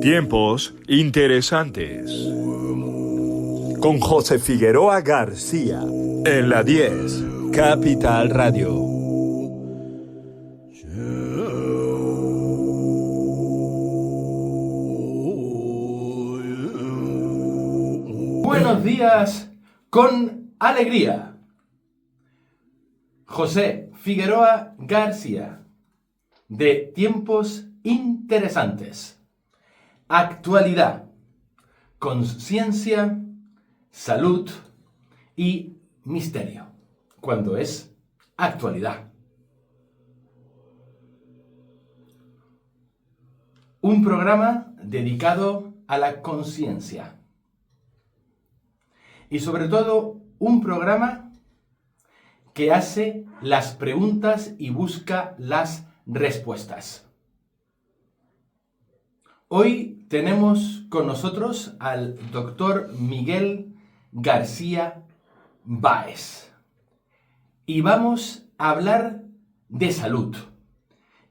Tiempos interesantes. Con José Figueroa García. En la 10. Capital Radio. Buenos días con alegría. José Figueroa García, de Tiempos Interesantes. Actualidad, conciencia, salud y misterio, cuando es actualidad. Un programa dedicado a la conciencia. Y sobre todo, un programa que hace las preguntas y busca las respuestas. Hoy tenemos con nosotros al doctor Miguel García Báez. Y vamos a hablar de salud.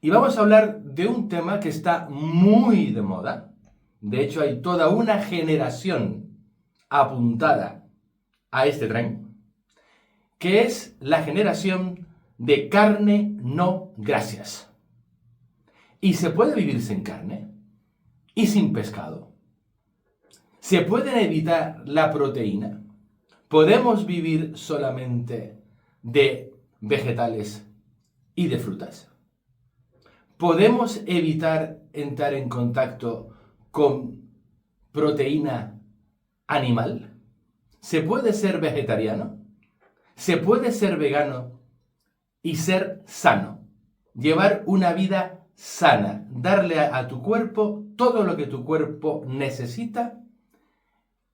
Y vamos a hablar de un tema que está muy de moda. De hecho, hay toda una generación apuntada a este tren, que es la generación de carne no gracias. ¿Y se puede vivir sin carne? ¿Y sin pescado? ¿Se puede evitar la proteína? ¿Podemos vivir solamente de vegetales y de frutas? ¿Podemos evitar entrar en contacto con proteína animal? ¿Se puede ser vegetariano? ¿Se puede ser vegano y ser sano? Llevar una vida sana, darle a tu cuerpo todo lo que tu cuerpo necesita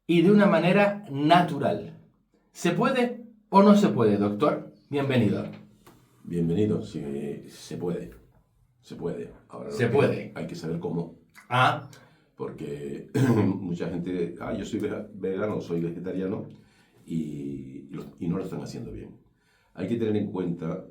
y de una manera natural. ¿Se puede o no se puede, doctor? Bienvenido. Bienvenido, sí, se puede. Se puede. Ahora Se puede. Hay que saber cómo. Porque mucha gente, yo soy vegano, soy vegetariano y no lo están haciendo bien. Hay que tener en cuenta,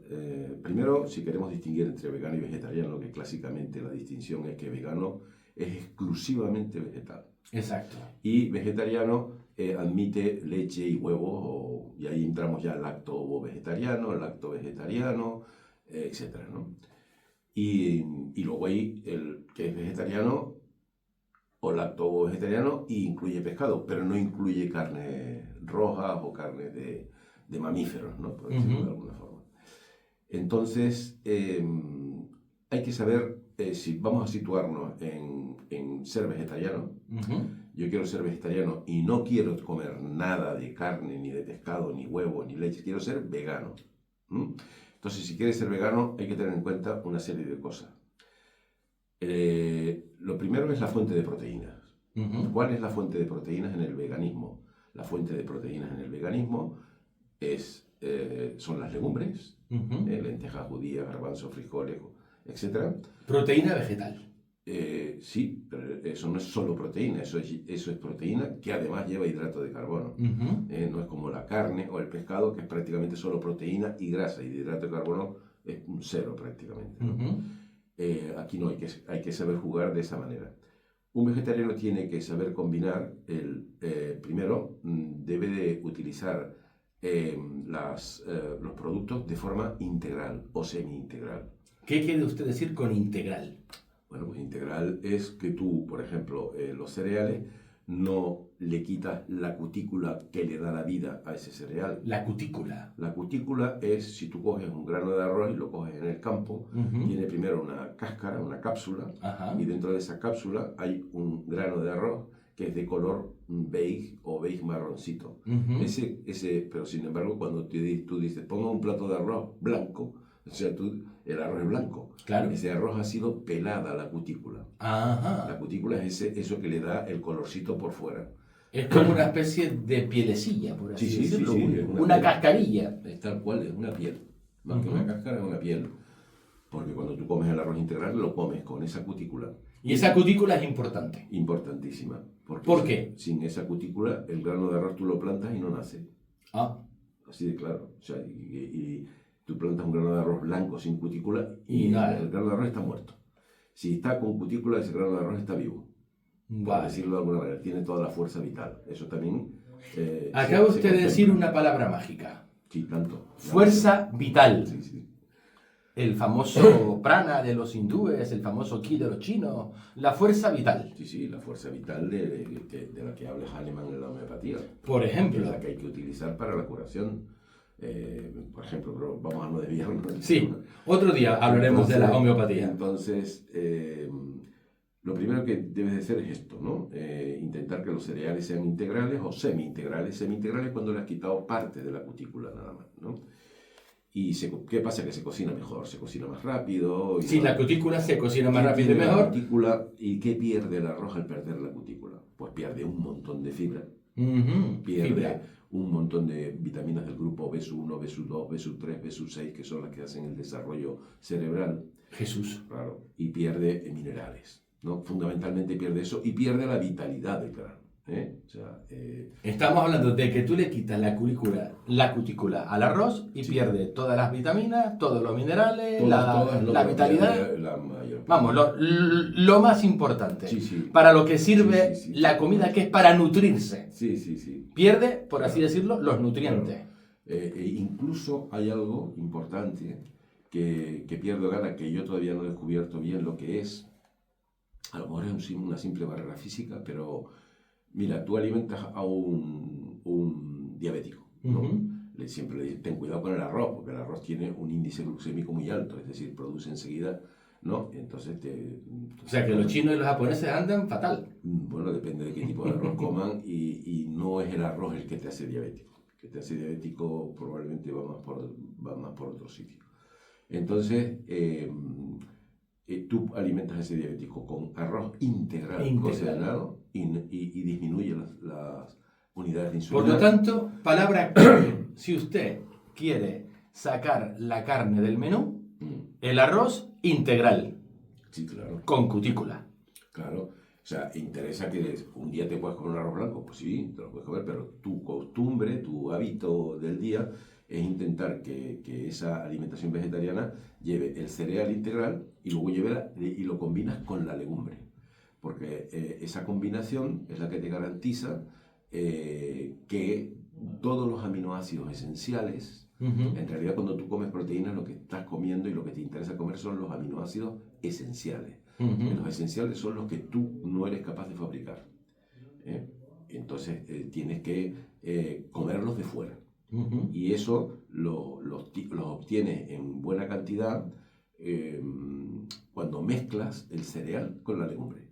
primero, si queremos distinguir entre vegano y vegetariano, que clásicamente la distinción es que vegano es exclusivamente vegetal. Exacto. Y vegetariano admite leche y huevos, y ahí entramos ya al lacto-vegetariano, lacto-vegetariano, etc., ¿no? Y luego hay el que es vegetariano o lacto-vegetariano y incluye pescado, pero no incluye carnes rojas o carnes de mamíferos, ¿no? Por decirlo de alguna forma. Entonces, hay que saber si vamos a situarnos en ser vegetariano. Yo quiero ser vegetariano y no quiero comer nada de carne, ni de pescado, ni huevo, ni leche. Quiero ser vegano. Entonces, si quieres ser vegano, hay que tener en cuenta una serie de cosas. Lo primero es la fuente de proteínas. ¿Cuál es la fuente de proteínas en el veganismo? La fuente de proteínas en el veganismo son las legumbres, lentejas, judías, garbanzos, frijoles, etc. Proteína vegetal. Sí, pero eso no es solo proteína, eso es proteína que además lleva hidrato de carbono. No es como la carne o el pescado, que es prácticamente solo proteína y grasa, y de hidrato de carbono es un cero prácticamente, ¿no? Aquí no, hay que saber jugar de esa manera. Un vegetariano tiene que saber combinar, primero debe de utilizar los productos de forma integral o semi-integral. ¿Qué quiere usted decir con integral? Bueno, pues integral es que tú, por ejemplo, los cereales, no le quitas la cutícula que le da la vida a ese cereal. La cutícula. La cutícula es, si tú coges un grano de arroz y lo coges en el campo, tiene primero una cáscara, una cápsula, y dentro de esa cápsula hay un grano de arroz que es de color beige o beige marroncito. Pero sin embargo, cuando tú dices, ponga un plato de arroz blanco, o sea, el arroz es blanco. Claro. Ese arroz ha sido pelada la cutícula. La cutícula es eso que le da el colorcito por fuera. Es como una especie de pielecilla, por así decirlo. Sí, una cascarilla. Es tal cual, es una piel. Más que una cáscara, es una piel. Porque cuando tú comes el arroz integral, lo comes con esa cutícula. Y esa cutícula es importante. Importantísima. ¿Por qué? Sin esa cutícula, el grano de arroz tú lo plantas y no nace. Así de claro. O sea, y tú plantas un grano de arroz blanco sin cutícula y el grano de arroz está muerto. Si está con cutícula, ese grano de arroz está vivo. por Vale. decirlo de alguna manera. Tiene toda la fuerza vital. Eso también... Acaba se usted de decir contempla. una palabra mágica. Sí, tanto. Fuerza vital. Sí, sí. El famoso prana de los hindúes, el famoso ki de los chinos. La fuerza vital. Sí, sí, la fuerza vital de la que habla Hahnemann en la homeopatía. Por Que es ejemplo. la que hay que utilizar para la curación. Por ejemplo, pero vamos a no desviarnos. Sí, otro día hablaremos de la homeopatía. Entonces, lo primero que debes de hacer es esto, ¿no? Intentar que los cereales sean integrales o semi-integrales. Semi-integrales cuando le has quitado parte de la cutícula nada más, ¿no? ¿Y qué pasa? Que se cocina mejor, se cocina más rápido. Sí, la cutícula se cocina más ¿Qué rápido y tiene la mejor. cutícula? ¿Y qué pierde el arroz al perder la cutícula? Pues pierde un montón de fibra, Ujú, pierde fibra. un montón de vitaminas del grupo BSU1, BSU2, BSU3, BSU6, que son las que hacen el desarrollo cerebral, Jesús. claro, y pierde minerales, ¿no? Fundamentalmente pierde eso y pierde la vitalidad del grano, ¿eh? O sea, Estamos hablando de que tú le quitas la cutícula al arroz y Sí. pierde todas las vitaminas, todos los minerales, todas la vitalidad. la mayor. Vamos, lo más importante. Sí, sí. Para lo que sirve Sí, sí, sí. la comida, que es para nutrirse. Sí, sí, sí. Pierde, por así decirlo, los nutrientes. Incluso hay algo importante que pierdo gana, que yo todavía no he descubierto bien lo que es. A lo mejor es una simple barrera física, pero mira, tú alimentas a un diabético, ¿no? Ujú. Siempre le dices, ten cuidado con el arroz, porque el arroz tiene un índice glucémico muy alto, es decir, produce enseguida, ¿no? Entonces O sea que los chinos y los japoneses andan fatal. bueno, depende de qué tipo de arroz coman y no es el arroz el que te hace diabético. El que te hace diabético probablemente va más por otro sitio. Entonces, tú alimentas a ese diabético con arroz integral. Cocinado y disminuye las unidades de insulina. Por lo tanto, palabra clave. Si usted quiere sacar la carne del menú, el arroz integral, Sí, claro. con cutícula. Claro. O sea, interesa que un día te puedas comer un arroz blanco. Pues sí, te lo puedes comer, pero tu costumbre, tu hábito del día es intentar que esa alimentación vegetariana lleve el cereal integral y luego y lo combinas con la legumbre. Porque esa combinación es la que te garantiza que todos los aminoácidos esenciales, en realidad cuando tú comes proteínas lo que estás comiendo y lo que te interesa comer son los aminoácidos esenciales. Los esenciales son los que tú no eres capaz de fabricar. Entonces tienes que comerlos de fuera. Y eso los obtienes en buena cantidad cuando mezclas el cereal con la legumbre.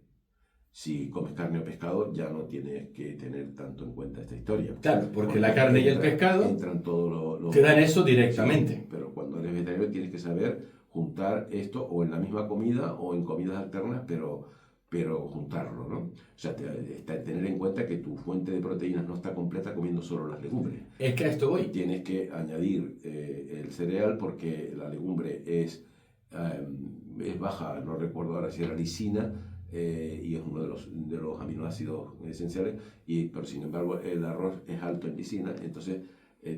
Si comes carne o pescado, ya no tienes que tener tanto en cuenta esta historia. Claro, porque la carne y el pescado entran todos los te dan eso directamente. Sí, pero cuando eres vegetariano tienes que saber juntar esto o en la misma comida o en comidas alternas, pero juntarlo, ¿no? O sea, tener en cuenta que tu fuente de proteínas no está completa comiendo solo las legumbres. Es que a esto voy. Tienes que añadir el cereal porque la legumbre es baja, no recuerdo ahora si era lisina, y es uno de los aminoácidos esenciales, pero sin embargo el arroz es alto en lisina, entonces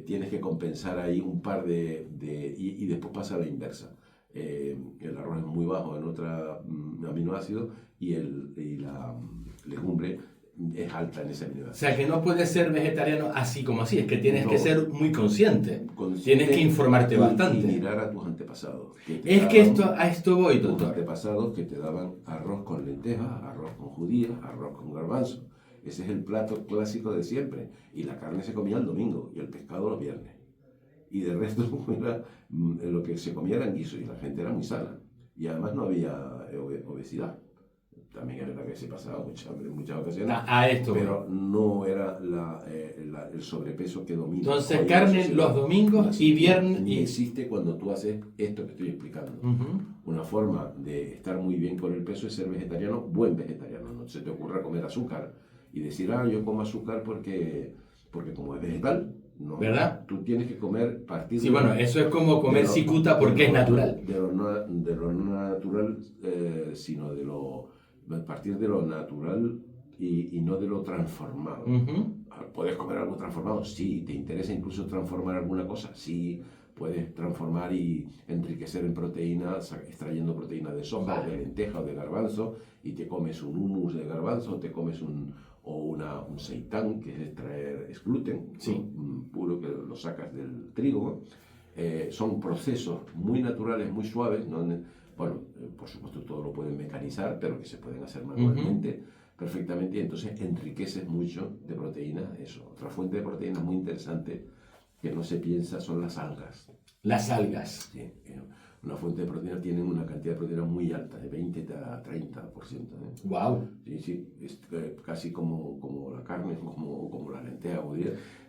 tienes que compensar ahí un par y después pasa a la inversa. El arroz es muy bajo en otro aminoácido y la legumbre es alta en ese O aminoácido. sea que no puedes ser vegetariano así como así, es que tienes No. que ser muy consciente. Consciente Tienes que informarte y bastante. mirar a tus antepasados. Es que a esto voy, tus doctor. antepasados que te daban arroz con lentejas, arroz con judías, arroz con garbanzo. Ese es el plato clásico de siempre. Y la carne se comía el domingo y el pescado los viernes. Y de resto era, lo que se comía era guiso y la gente era muy sana. Y además no había obesidad. También es verdad que se pasaba mucha hambre en muchas ocasiones. A esto voy. Pero no era el sobrepeso que domina. Entonces, hoy en la carne sociedad. los domingos y viernes. Ni existe cuando tú haces esto que estoy explicando. Una forma de estar muy bien con el peso es ser vegetariano, buen vegetariano. No se te ocurra comer azúcar y decir, yo como azúcar porque como es vegetal. No, ¿Verdad? Tú tienes que comer partir Sí, bueno, eso es como comer cicuta porque es natural. De lo no natural, sino partir de lo natural y no de lo transformado. ¿Puedes comer algo transformado? Sí. ¿Te interesa incluso transformar alguna cosa? Sí. puedes transformar y enriquecer en proteínas, extrayendo proteínas de soja, Vale. de lenteja o de garbanzo, y te comes un hummus de garbanzo, te comes un seitán, que es gluten, Sí. ¿no? Puro, que lo sacas del trigo. Son procesos muy naturales, muy suaves, ¿no? Bueno, por supuesto todo lo pueden mecanizar, pero que se pueden hacer manualmente perfectamente, y entonces enriqueces mucho de proteína. Eso. Otra fuente de proteína muy interesante que no se piensa son las algas. Las algas. Sí, una fuente de proteína tiene una cantidad de proteína muy alta, de 20 a 30%. Wow. Sí, sí, es casi como la carne, como la lenteja,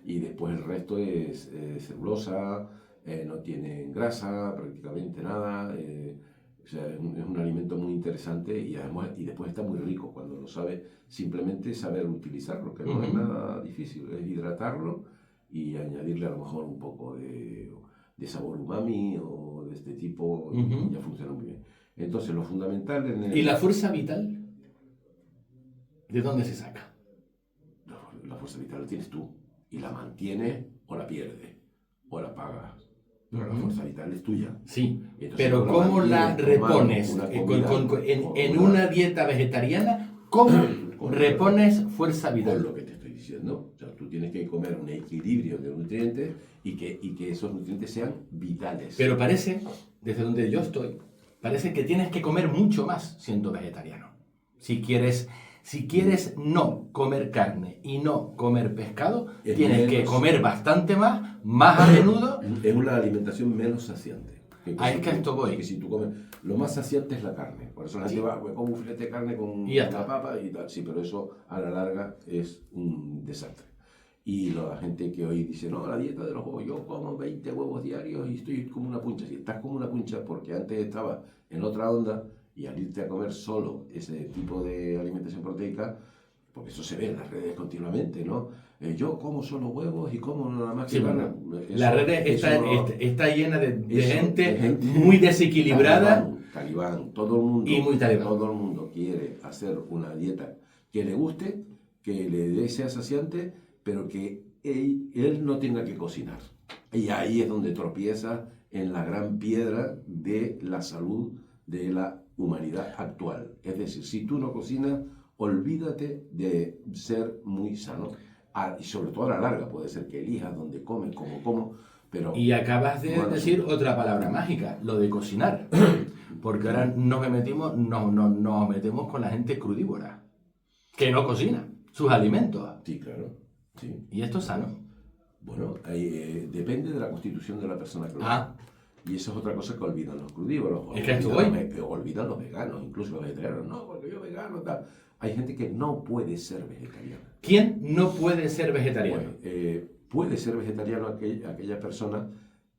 y después el resto es celulosa, no tiene grasa, prácticamente nada. O sea, es un alimento muy interesante, y además, y después está muy rico cuando lo sabes, simplemente saber utilizarlo, que no es nada difícil, es hidratarlo y añadirle a lo mejor un poco de sabor umami o de este tipo, y ya funciona muy bien. Entonces, lo fundamental en el... ¿Y la fuerza vital? ¿De dónde se saca? La fuerza vital la tienes tú, y la mantienes o la pierdes o la pagas. Pero la fuerza vital es tuya. Sí, Entonces, pero tú ¿cómo la mantienes tomando repones? una comida, En una dieta vegetariana, ¿cómo repones fuerza con vital? lo que te estoy diciendo. O sea, tú tienes que comer un equilibrio de nutrientes y que esos nutrientes sean vitales. Pero parece, desde donde yo estoy, parece que tienes que comer mucho más siendo vegetariano. Si quieres no comer carne y no comer pescado, Es tienes que menos- comer bastante más a menudo. Es una alimentación menos saciante. Es que a esto voy. Que si tú comes, lo más saciante es la carne. Por eso la gente va, como un filete de carne con Y ya una está. papa y tal. Sí, pero eso a la larga es un desastre. Y la gente que hoy dice, no, la dieta de los huevos, yo como 20 huevos diarios y estoy como una puncha. Si estás como una puncha porque antes estabas en otra onda, y al irte a comer solo ese tipo de alimentación proteica, porque eso se ve en las redes continuamente, ¿no? Yo como solo huevos y como nada más Sí, que bueno, carne. la red eso- está llena de eso, gente muy desequilibrada. Talibán, todo el mundo, Y muy talibán. todo el mundo quiere hacer una dieta que le guste, que le sea saciante, pero que él no tenga que cocinar. Y ahí es donde tropieza en la gran piedra de la salud de la humanidad actual. Es decir, si tú no cocinas, olvídate de ser muy sano. Y sobre todo a la larga, puede ser que elijas dónde comes, cómo, pero... Y acabas de Bueno, decir otra palabra mágica, lo de cocinar. Porque ahora nos metemos con la gente crudívora, que no cocina sus alimentos. Sí, claro. Sí. Y esto es sano. Bueno, depende de la constitución de la persona que lo Ah. haga. Y eso es otra cosa que olvidan los crudívoros. Es que esto Olvidan los veganos, incluso los vegetarianos. No, porque yo vegano, tal. Hay gente que no puede ser vegetariana. ¿Quién no puede ser vegetariano? Bueno, puede ser vegetariano aquella persona,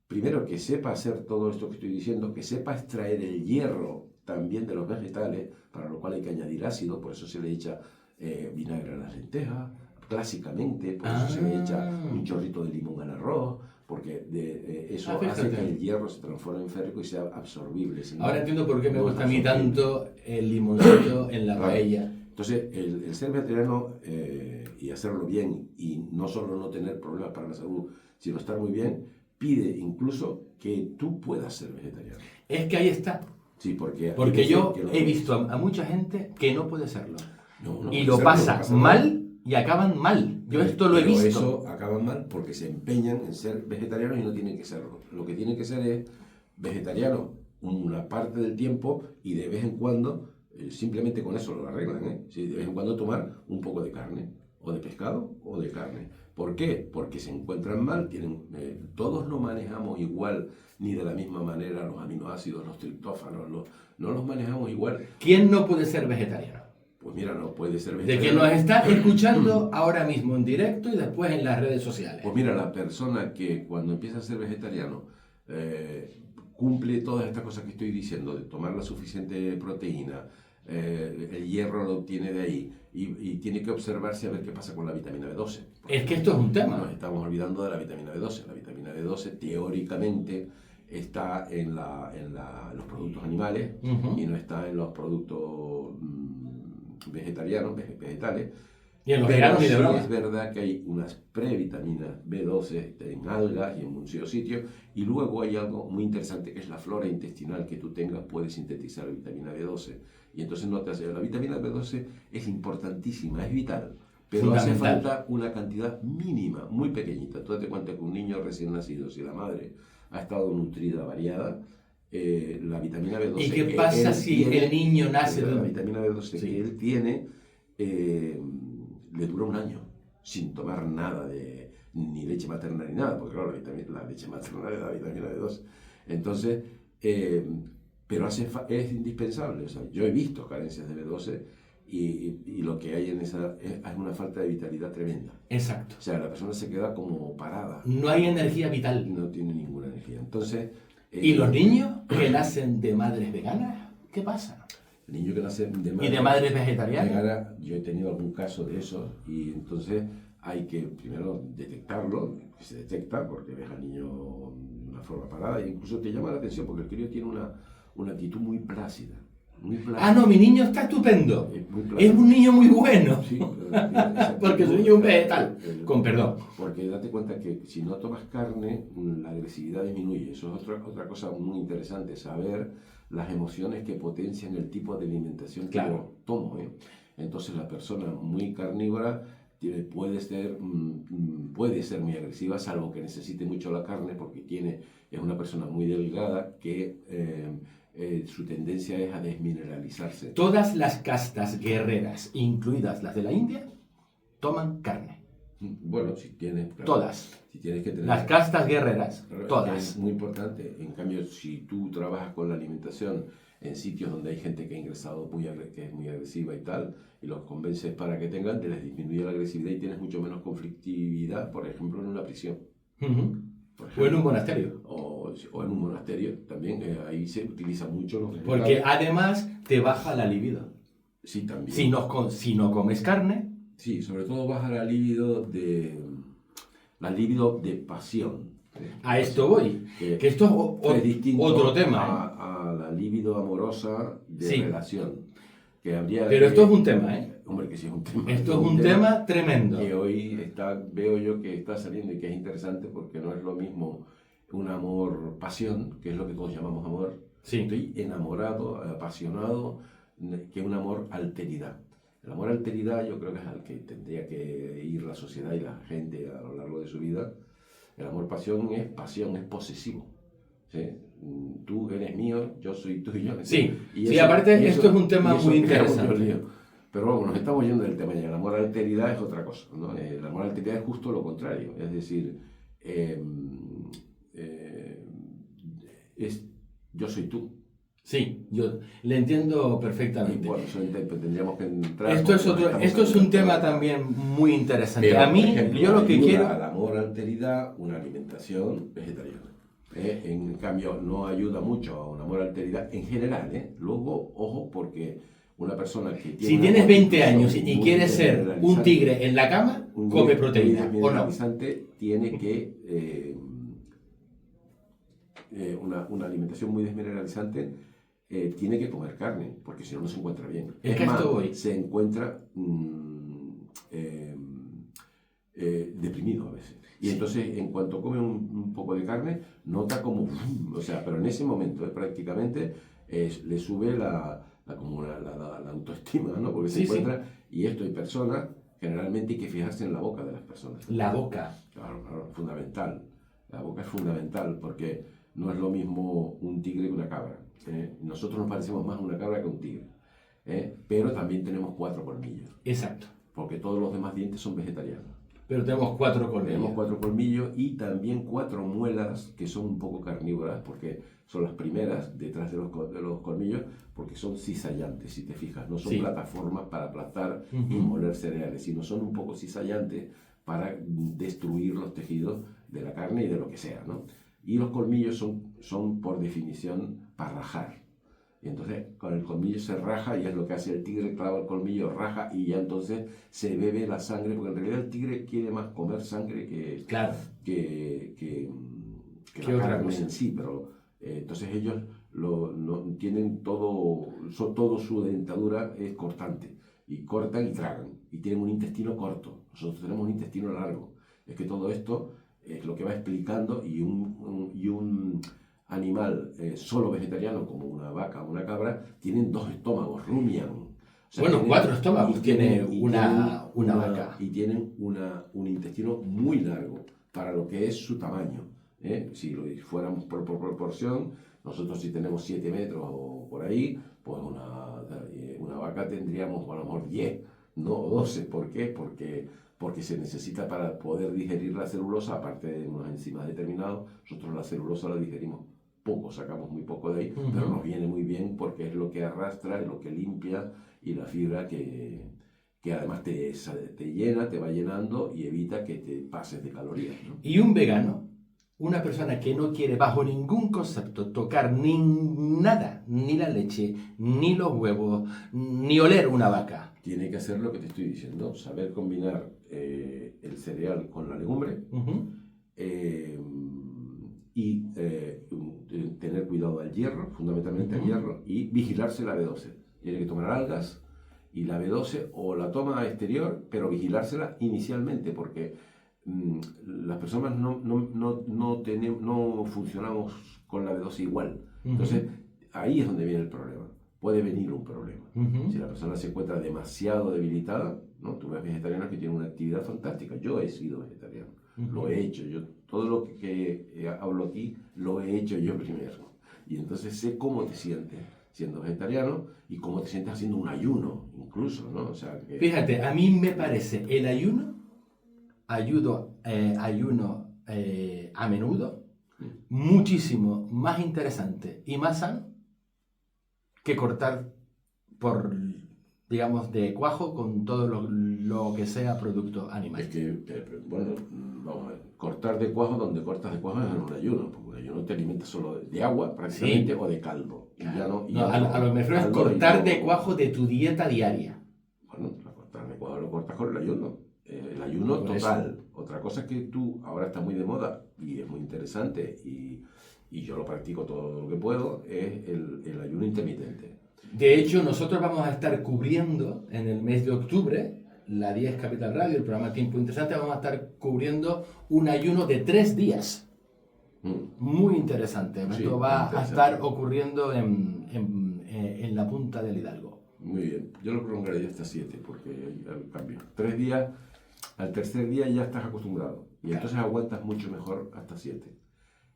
primero, que sepa hacer todo esto que estoy diciendo, que sepa extraer el hierro también de los vegetales, para lo cual hay que añadir ácido, por eso se le echa vinagre a las lentejas, clásicamente, por eso se le echa un chorrito de limón al arroz, porque eso hace fíjate. que el hierro se transforme en férrico y sea absorbible. Si no, Ahora entiendo por qué me no gusta es a mí absorbible. tanto el limoncito en la Claro. paella. Entonces, el ser vegetariano y hacerlo bien, y no solo no tener problemas para la salud, sino estar muy bien, pide incluso que tú puedas ser vegetariano. Es que ahí está. Sí, porque Porque yo que lo he es. visto a mucha gente que no puede serlo. No, no Y puede lo ser, pasa no pasa mal y acaban mal. Yo esto lo he Pero visto. eso acaban mal porque se empeñan en ser vegetarianos y no tienen que serlo. Lo que tienen que ser es vegetariano una parte del tiempo, y de vez en cuando, simplemente con eso lo arreglan, ¿eh? Sí, de vez en cuando tomar un poco de carne, o de pescado, o de carne. ¿Por qué? Porque se encuentran mal, todos no manejamos igual, ni de la misma manera, los aminoácidos, los triptófanos, no los manejamos igual. ¿Quién no puede ser vegetariano? Pues mira, no puede ser De vegetariano. que nos está escuchando ahora mismo en directo y después en las redes sociales. Pues mira, la persona que cuando empieza a ser vegetariano cumple todas estas cosas que estoy diciendo, de tomar la suficiente proteína, el hierro lo obtiene de ahí, y tiene que observarse a ver qué pasa con la vitamina B12. Es que esto es un tema. Nos estamos olvidando de la vitamina B12. La vitamina B12 teóricamente está en los productos animales, Ujú. y no está en los productos vegetarianos, vegetales. Y en los Pero veranos ni sí de broma. es verdad que hay unas previtaminas B12 en algas y en muchos sitios, y luego hay algo muy interesante que es la flora intestinal que tú tengas puede sintetizar vitamina B12, y entonces no te hace... La vitamina B12 es importantísima, es vital, pero hace Fundamental. falta una cantidad mínima, muy pequeñita. Tú date cuenta que un niño recién nacido, si la madre ha estado nutrida, variada, la vitamina B12 ¿Y qué que pasa él si tiene, el niño nace de la un... vitamina B12 Sí. que él tiene le dura un año sin tomar nada de ni leche materna ni nada, porque claro, la leche materna le da vitamina B12. Entonces, pero es indispensable. O sea, yo he visto carencias de B12 y lo que hay en esa es una falta de vitalidad tremenda. Exacto. O sea, la persona se queda como parada, No hay energía vital. no tiene ninguna energía. Entonces, ¿Y los niños que nacen de madres veganas? ¿Qué pasa? el niño que nace de ¿Y de madres vegetarianas? vegana, yo he tenido algún caso de eso, y entonces hay que primero detectarlo, que se detecta porque ves al niño de una forma parada, e incluso te llama la atención porque el crío tiene una actitud muy plácida. Muy plácida. Ah, no, mi niño está estupendo. Muy Es plácida. un niño muy bueno. Sí, pero tiene esa Porque su actitud, niño es un vegetal. Con perdón. Porque date cuenta que si no tomas carne, la agresividad disminuye. Eso es otra cosa muy interesante, saber las emociones que potencian el tipo de alimentación que Claro. yo tomo. Entonces la persona muy carnívora puede ser muy agresiva, salvo que necesite mucho la carne, porque es una persona muy delgada que su tendencia es a desmineralizarse. Todas las castas guerreras, incluidas las de la India, toman carne. Bueno, si tienes... claro, Todas. Si tienes que tener... Las castas guerreras, Claro, es todas. muy importante. En cambio, si tú trabajas con la alimentación en sitios donde hay gente que ha ingresado que es muy agresiva y tal, y los convences para que tengan, te les disminuye la agresividad y tienes mucho menos conflictividad, por ejemplo, en una prisión. Ujú. Por O en ejemplo, un monasterio. o en un monasterio también. Ahí se utiliza mucho los Porque vegetales. además te baja la libido. Sí, también. Si no comes carne, Sí, sobre todo baja la libido de pasión. a esto voy. Que Que esto es es distinto otro tema. a la libido amorosa de Sí. relación. Que habría Pero esto es un tema, ¿eh? Hombre, que sí es un tema. Esto es un tema tremendo. que hoy veo yo que está saliendo y que es interesante, porque no es lo mismo un amor-pasión, que es lo que todos llamamos amor. Sí. Estoy enamorado, apasionado, que un amor-alteridad. El amor-alteridad yo creo que es al que tendría que ir la sociedad y la gente a lo largo de su vida. El amor-pasión, es posesivo. ¿Sí? Tú eres mío, yo soy tuyo. Sí, Y sí, eso- aparte y esto eso- es un tema y eso muy crea mucho interesante. lío. Pero bueno, nos estamos yendo del tema ya. El amor-alteridad es otra cosa, ¿no? El amor-alteridad es justo lo contrario. Es decir, yo soy tú. Sí, yo le entiendo Y perfectamente. bueno, eso tendríamos que entrar. Esto es porque estamos esto es un hablando de- tema también muy interesante. Pero, A mí, por ejemplo, yo lo que ayuda quiero... al amor-alteridad una alimentación vegetariana. En cambio, no ayuda mucho a una amor-alteridad en general. Luego, ojo, porque una persona que tiene... Si una tienes 20 constitución años y muy quieres ser un desmineralizante, tigre en la cama, un come muy proteína, ¿o no? desmineralizante, tiene que... una alimentación muy desmineralizante tiene que comer carne, porque si no, no se encuentra bien. Es que a esto voy. se encuentra deprimido a veces. Y Sí. entonces, en cuanto come un poco de carne, nota como... o sea, pero en ese momento prácticamente le sube la autoestima, ¿no? Porque se Sí, sí. encuentra... Y esto hay personas, generalmente hay que fijarse en la boca de las personas. La boca. Claro, claro, fundamental. La boca es fundamental porque no es lo mismo un tigre que una cabra. Nosotros nos parecemos más a una cabra que a un tigre. Pero también tenemos 4 colmillos, Exacto. porque todos los demás dientes son vegetarianos. Pero tenemos 4 Tenemos colmillos. 4 colmillos y también 4 muelas que son un poco carnívoras, porque son las primeras detrás de los colmillos, porque son cizallantes, si te fijas. No son Sí. plataformas para aplastar y Ujú. moler cereales, sino son un poco cizallantes para destruir los tejidos de la carne y de lo que sea, ¿no? Y los colmillos son por definición para rajar. Y entonces con el colmillo se raja y es lo que hace el tigre, clava el colmillo, raja y ya entonces se bebe la sangre, porque en realidad el tigre quiere más comer sangre Claro. que ¿Qué la otra carne cosa? en sí, pero entonces ellos tienen todo su dentadura es cortante. y cortan y tragan, y tienen un intestino corto. Nosotros tenemos un intestino largo. Es que todo esto es lo que va explicando, y un animal solo vegetariano, como una vaca o una cabra, tienen 2 estómagos, rumian. O sea, Bueno, tienen, 4 estómagos tiene y una tienen vaca. Y tienen un intestino muy largo para lo que es su tamaño. Si lo fuéramos por proporción, nosotros si tenemos 7 metros o por ahí, pues una vaca tendríamos a lo mejor 10, no 12. ¿Por qué? Porque se necesita para poder digerir la celulosa, aparte de unos enzimas determinados. Nosotros la celulosa la digerimos poco, sacamos muy poco de ahí, pero nos viene muy bien porque es lo que arrastra, es lo que limpia, y la fibra que además te llena, te va llenando y evita que te pases de calorías, ¿no? Y un vegano, una persona que no quiere bajo ningún concepto tocar ni nada, ni la leche, ni los huevos, ni oler una vaca. Tiene que hacer lo que te estoy diciendo, saber combinar el cereal con la legumbre, y tener cuidado al hierro, fundamentalmente al hierro, y vigilarse la B12. Tiene que tomar algas y la B12, o la toma exterior, pero vigilársela inicialmente, porque las personas no funcionamos con la B12 igual. Entonces, ahí es donde viene el problema. Puede venir un problema. Si la persona se encuentra demasiado debilitada, ¿no? Tú ves vegetarianos que tienen una actividad fantástica. Yo he sido vegetariano, lo he hecho. Todo lo que hablo aquí lo he hecho yo primero. Y entonces sé cómo te sientes siendo vegetariano y cómo te sientes haciendo un ayuno, incluso, ¿no? O sea, Fíjate, a mí me parece el ayuno a menudo muchísimo más interesante y más sano que cortar por, digamos, de cuajo con todo lo que sea producto animal. Es que, bueno, vamos a ver, cortar de cuajo, donde cortas de cuajo es en un ayuno, porque un ayuno te alimenta solo de agua, prácticamente, o de caldo. Claro. Y ya A lo mejor es caldo cortar de cuajo de tu dieta diaria. Bueno, cortar de cuajo lo cortas con el ayuno. El ayuno Por total. eso. Otra cosa es que tú, ahora está muy de moda y es muy interesante, y yo lo practico todo lo que puedo, es el ayuno intermitente. De hecho, nosotros vamos a estar cubriendo en el mes de octubre, la 10 Capital Radio, el programa Tiempo Interesante, vamos a estar cubriendo un ayuno de 3 días. Muy interesante. Sí, Esto va interesante. a estar ocurriendo en la punta del Hidalgo. Muy bien, yo lo prolongaría hasta 7, porque hay cambio. 3 días, al tercer día ya estás acostumbrado, y entonces aguantas mucho mejor hasta 7.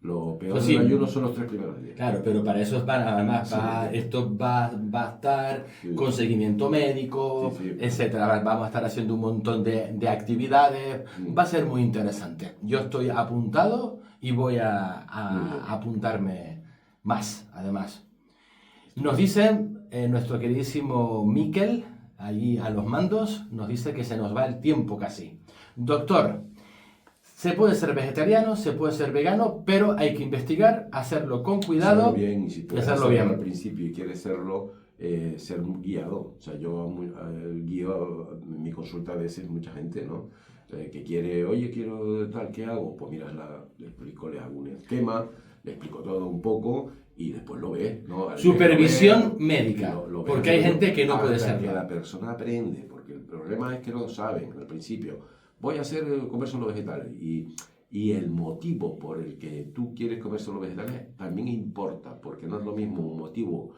Lo peor Pues del sí. ayuno son los 3 primeros días. Claro, pero para eso además Sí. esto va a estar Sí. con seguimiento médico, Sí, sí. etcétera. Vamos a estar haciendo un montón de actividades. Va a ser muy interesante. Yo estoy apuntado y voy a apuntarme más, además. Nos dice nuestro queridísimo Miquel, allí a los mandos, nos dice que se nos va el tiempo casi. Doctor, se puede ser vegetariano, se puede ser vegano, pero hay que investigar, hacerlo con cuidado. Hacerlo bien, y si tú hacerlo hacerlo bien. al principio y quieres serlo, ser guiado. O sea, yo guío en mi consulta a veces mucha gente, ¿no? Que quiere, oye, quiero tal, ¿qué hago? Pues mira, le explico, le hago un esquema, le explico todo un poco y después lo ve, ¿no? Supervisión médica, Lo ve, porque hay gente que no puede hasta serlo. que la persona aprende, porque el problema es que no saben al principio. Voy a comer solo vegetales, y el motivo por el que tú quieres comer solo vegetales también importa, porque no es lo mismo un motivo,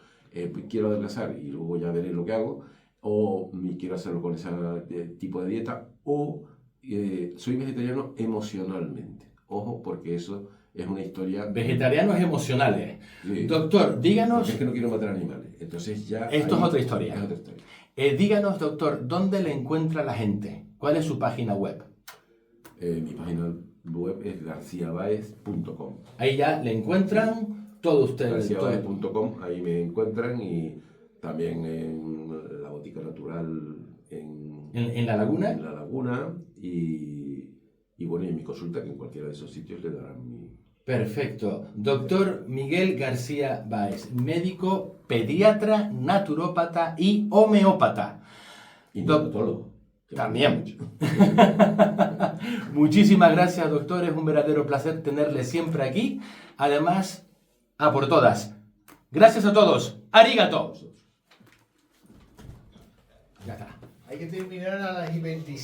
quiero adelgazar y luego ya veré lo que hago, o quiero hacerlo con ese tipo de dieta, o soy vegetariano emocionalmente. Ojo, porque eso es una historia... Vegetarianos emocionales. Sí. Doctor, díganos... Porque es que no quiero matar animales. Entonces ya... Esto es otra historia. Es otra historia. Díganos, doctor, ¿dónde le encuentra la gente? ¿Cuál es su página web? Mi página web es garciabaez.com. Ahí ya le encuentran todo ustedes. garciabaez.com, ahí me encuentran, y también en la Botica Natural ¿En La Laguna? en La Laguna, y bueno, y en mi consulta, que en cualquiera de esos sitios le darán mi... Perfecto. Doctor Miguel García Báez, médico, pediatra, naturópata y homeópata. Y neonatólogo. También. Muchísimas gracias, doctor. Es un verdadero placer tenerle siempre aquí. Además, a por todas. Gracias a todos. Arigato. Ya está. Hay que terminar a las y 25.